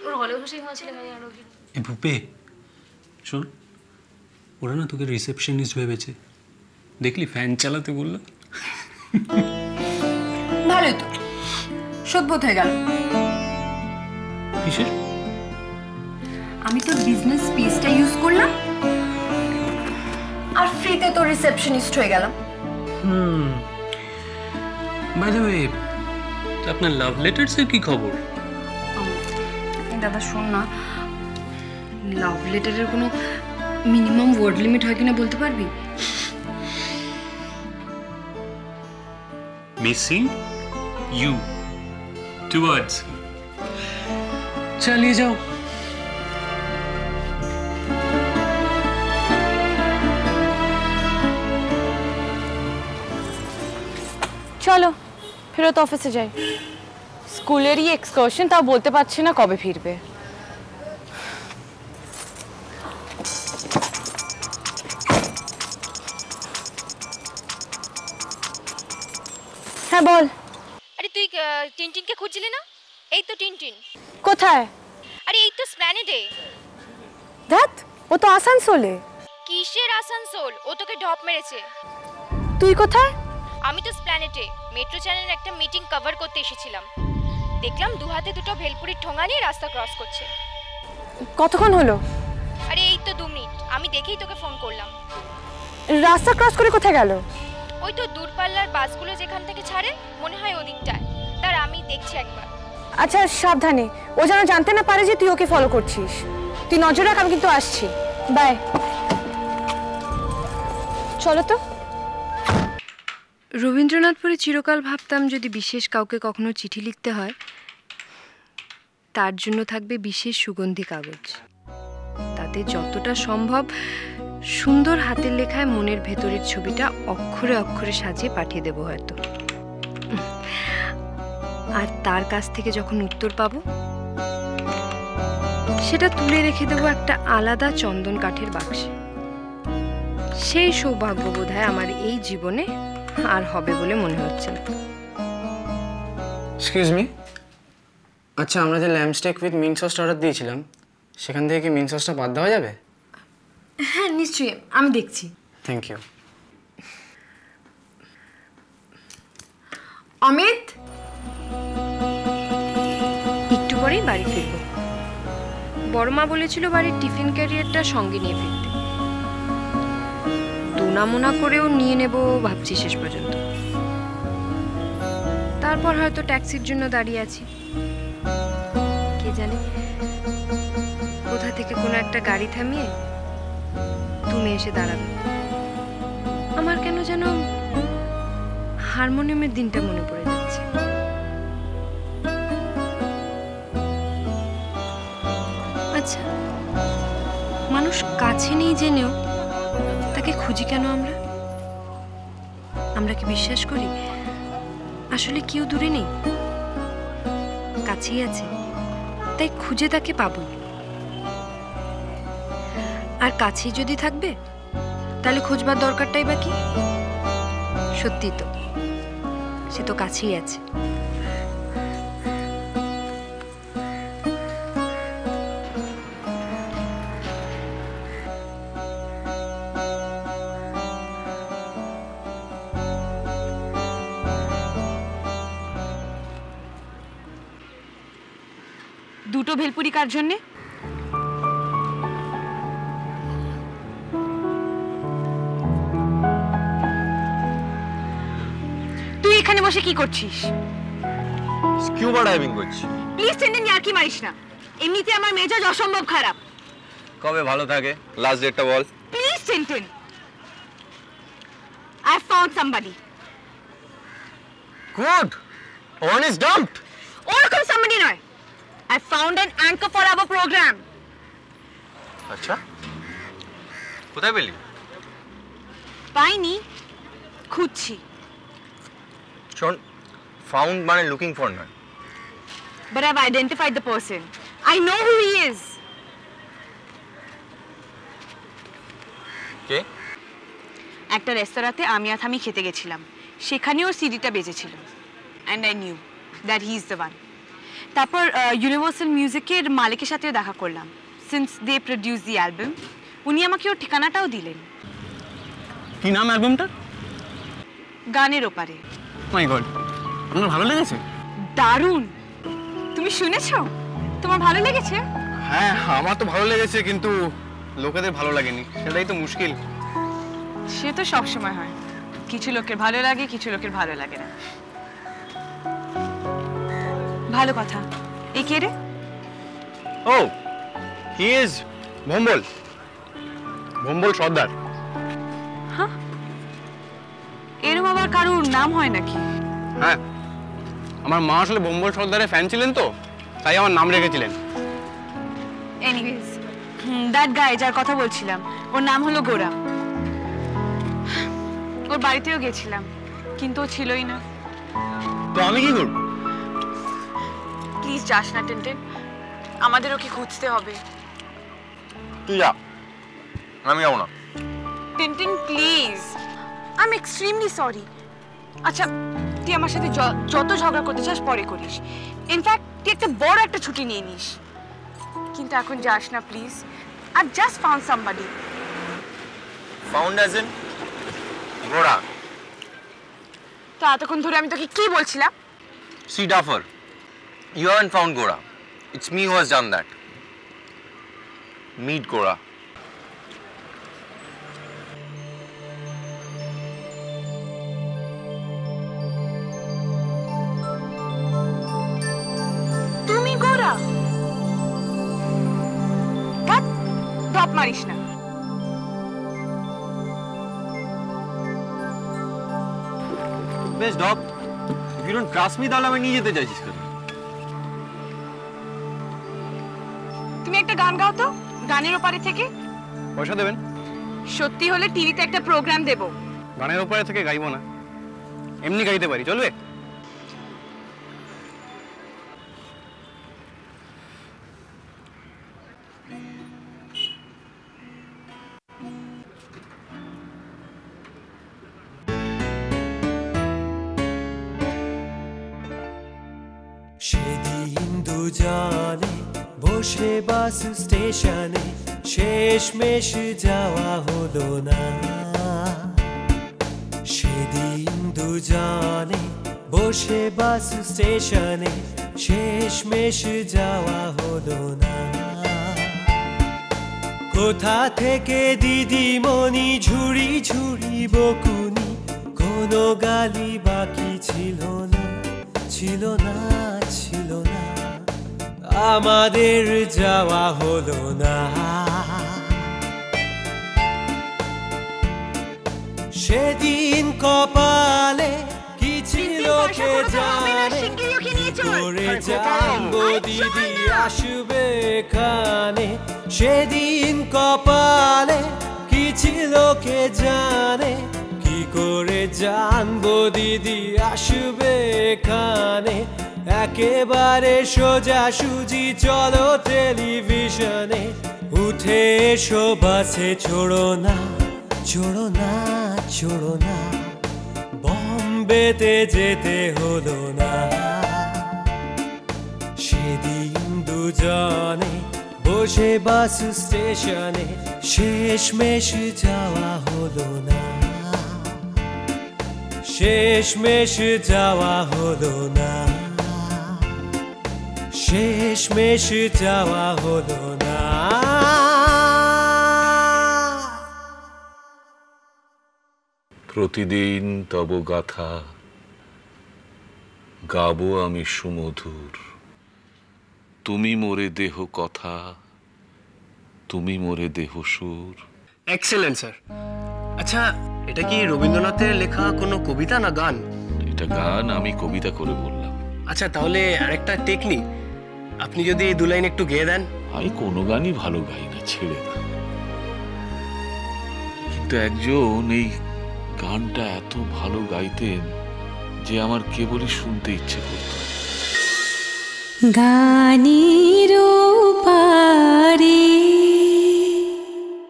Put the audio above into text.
ওর হলেও সেই হয়েছিল আরো এ ভূপে শোন, ওরা না তোকে রিসেপশনিস্ট ভেবেছে, দেখলি ফ্যান চালাতে বললো। ভালোই তো, সদবোধ হয়ে গেল। কিসের? আমি তো বিজনেস স্পেসটা ইউজ করলাম আর ফ্রিতে তো রিসেপশনিস্ট হয়ে গেলাম। বাই দ্য ওয়ে, আপনার লাভ লেটারসের কি খবর? দাদা শোন না, লাভ লেটারের কোনো মিনিমাম ওয়ার্ড লিমিট হয় কিনা বলতে পারবি? Missing you, 2 words। চালিয়ে যাও। চলো ফেরত অফিসে যাই। স্কুলেরই এক্সকারশন, তাও বলতে পারছি না কবে ফিরবে। হ্যাঁ বল। আরে তুই টিনটিনকে খুঁজছিলি না? এই তো টিনটিন। কোথায়? আরে এই তো স্প্ল্যানেডে। ধ্যাত, ও তো আসানসোলে। কিসের আসানসোল? ও তোকে ঢপ মেরেছে। তুই কোথায়? আমি তো স্প্ল্যানেডে মেট্রো চ্যানেলের একটা মিটিং কভার করতে এসেছিলাম। দেখলাম দু হাতে দুটো ভেলপুরির ঠোঙা নিয়ে রাস্তা ক্রস করছে। কতক্ষণ হলো? আরে এই তো 2 মিনিট। আমি দেখেই তোকে ফোন করলাম। রাস্তা ক্রস করে কোথায় গেল? ওই তো দূরপাল্লার বাসগুলো যেখান থেকে ছাড়ে, মনে হয় ওদিকটায়। তার আমি দেখছি একবার। আচ্ছা সাবধানে, ও যেন জানতে না পারে যে তুই ওকে ফলো করছিস। তুই নজর রাখ, আমি কিন্তু আসছি। বাই। চলো তো। রবীন্দ্রনাথপুরে চিরকাল ভাবতাম যদি বিশেষ কাউকে কখনো চিঠি লিখতে হয়, তার জন্য থাকবে বিশেষ সুগন্ধি কাগজ। তাতে যতটা সম্ভব সুন্দর হাতের লেখায় মনের ভেতরের ছবিটা অক্ষরে অক্ষরে সাজিয়ে পাঠিয়ে দেবো হয়তো। আর তার কাছ থেকে যখন উত্তর পাবো, সেটা তুলে রেখে দেবো একটা আলাদা চন্দন কাঠের বাক্সে। সেই সৌভাগ্য বোধহয় আমার এই জীবনে আর হবে বলে মনে হচ্ছে না। এক্সকিউজ মি, আচ্ছা আমরা যে ল্যাম্ব স্টেক উইথ মিন্ট সসটা অর্ডার দিয়েছিলাম, সেখান থেকে কি মিন্ট সসটা বাদ দেওয়া যাবে? হ্যাঁ নিশ্চয়ই, আমি দেখছি। Thank you. অমিত, একটু পরেই বাড়ি ফিরবো। বড় মা বলেছিল বাড়ির টিফিন ক্যারিয়ারটা সঙ্গে নিয়ে ফিরতে। দোনামোনা করেও নিয়ে নেব ভাবছি শেষ পর্যন্ত। তারপর হয়তো ট্যাক্সির জন্য দাঁড়িয়ে আছি। কে জানে কোথা থেকে কোনো একটা গাড়ি থামিয়ে তুমি এসে দাঁড়াবে। আমার কেন যেন হারমোনিয়ামের দিনটা মনে পড়ে যাচ্ছে। আচ্ছা, মানুষ কাছে নেই জেনেও তাকে খুঁজি কেন আমরা? আমরা কি বিশ্বাস করি আসলে কেউ দূরে নেই, কাছেই আছে, তাই খুঁজে তাকে পাবো। আর কাছেই যদি থাকবে তাহলে খোঁজবার দরকারটাই বা কি? সত্যি তো, সে তো কাছেই আছে। দুটো ভেলপুরি কার জন্যে? তুই এখানে বসে কি করছিস? স্কিউবা ডাইভিং করছি। প্লিজ টেন্ডেন ইয়ার্কি মারিস না, এমনিতে আমার মেজাজ অসম্ভব খারাপ। কবে ভালো থাকে? লাস্ট ডেটটা বল। প্লিজ টেন্ডেন, I found somebody. Good. One is dumped. ওরকম somebody নয়, I found an anchor for our program. আচ্ছা, কোথায় পেলি? পাইনি, খুঁজছি। শোন, ফাউন্ড মানে লুকিং ফর নয়। But I've identified the person. I know who he is. কে? একটা রেস্তোরাঁতে আমি আর থামি খেতে গেছিলাম, সেখানেও সিডিটা বেজেছিল, and I knew that he is the one. তারপর ইউনিভার্সাল মিউজিকের মালিকের সাথেও দেখা করলাম, since they produce the album. উনি আমাকে ওর ঠিকানাটাও দিলেন। কি নাম অ্যালবামটা? গানের ওপারে। মাই গড, আপনার ভালো লেগেছে? দারুণ। তুমি শুনেছো? তোমার ভালো লেগেছে? হ্যাঁ আমার তো ভালো লেগেছে, কিন্তু লোকেদের ভালো লাগেনি, সেটাই তো মুশকিল। সে তো সব সময় হয়, কিছু লোকের ভালো লাগে, কিছু লোকের ভালো লাগে না। ভালো কথা। এই কে রে? ও হি ইজ ভম্বল, ভম্বল সর্দার। হ্যাঁ, এরম আবার কারোর নাম হয় নাকি? হ্যাঁ, আমার মা আসলে ভম্বল সর্দারের ফ্যান ছিলেন তো, তাই আমার নাম রেখেছিলেন। এনিওয়েজ, দ্যাট গাই যার কথা বলছিলাম, ওর নাম হলো গোরা। ওর বাড়িতেও গেছিলাম, কিন্তু ও ছিলই না। তো আমি কি করব? প্লিজ যাস না টেনটেন, আমাদের ওকে খুঁজতে হবে। তুই যা, আমি যাবো না। টেনটেন please, I am extremely sorry. আচ্ছা, তুই আমার সাথে যত ঝগড়া করতে চাস পরে করিস, ইনফ্যাক্ট তুই একটা বড় একটা ছুটি নিয়ে নিস, কিন্তু এখন যাস না please. I just found somebody. Found as in Gora? তো এতক্ষণ ধরে আমি তোকে কি বলছিলাম? See, Duffer, you haven't found Gora. It's me who has done that. Meet Gora. তুমি গোরা? কাট, ড্রপ মারিস না। বেশ dog, if you don't trust me তাহলে আমি নিয়ে যেতে চাইছিস কেন? তুমি একটা গান গাও তো, গানের ওপারে থেকে। পয়সা দেবেন? সত্যি হলে টিভিতে একটা প্রোগ্রাম দেব। গানের ওপরে থেকে গাইবো না, এমনি গাইতে পারি, চলবে? সেদিন দুজনে বসে বাস স্টেশনে, শেষমেশ যাওয়া হলো না। সেদিন দুজনে বসে বাস স্টেশনে, শেষমেশ যাওয়া হলো না। কোথা থেকে দিদিমণি ঝুড়ি ঝুড়ি বকুনি, কোনো গালি বাকি ছিল না, ছিল না, ছিল না। আমাদের যাওয়া হলো না। সেদিন কপালে কি ছিল কে জানে, কি করে জানবো দিদি আসবে এখানে। সেদিন কপালে কি ছিল কে জানে, কি করে জানবো দিদি আসবে এখানে। একেবারে সোজাসুজি চলো টেলিভিশনে, উঠে এসো বাসে, ছোড়ো না, ছোড়ো না, ছোড়ো না। বম্বেতে যেতে হলো না। সেদিন দুজনে বসে বাস স্টেশনে, শেষমেশ যাওয়া হলো না, শেষমেশ যাওয়া হলো না, শেষমেশ যাওয়া হলো না। প্রতিদিন তব গাথা গাবো আমি সুমধুর, তুমি মোরে দেহ কথা, তুমি মোরে দেহ সুর। Excellent sir. আচ্ছা, এটা কি রবীন্দ্রনাথের লেখা কোনো কবিতা না গান? এটা গান, আমি কবিতা করে বললাম। আচ্ছা, তাহলে আরেকটা টেকনিক, আপনি যদি এই দু লাইন একটু গেয়ে দেন। আমি কোনো গানই ভালো গাই না, ছেড়ে দাও। কিন্তু একজন এই গানটা এত ভালো গাইতেন যে আমার কেবলই শুনতে ইচ্ছে করত। গানের পারে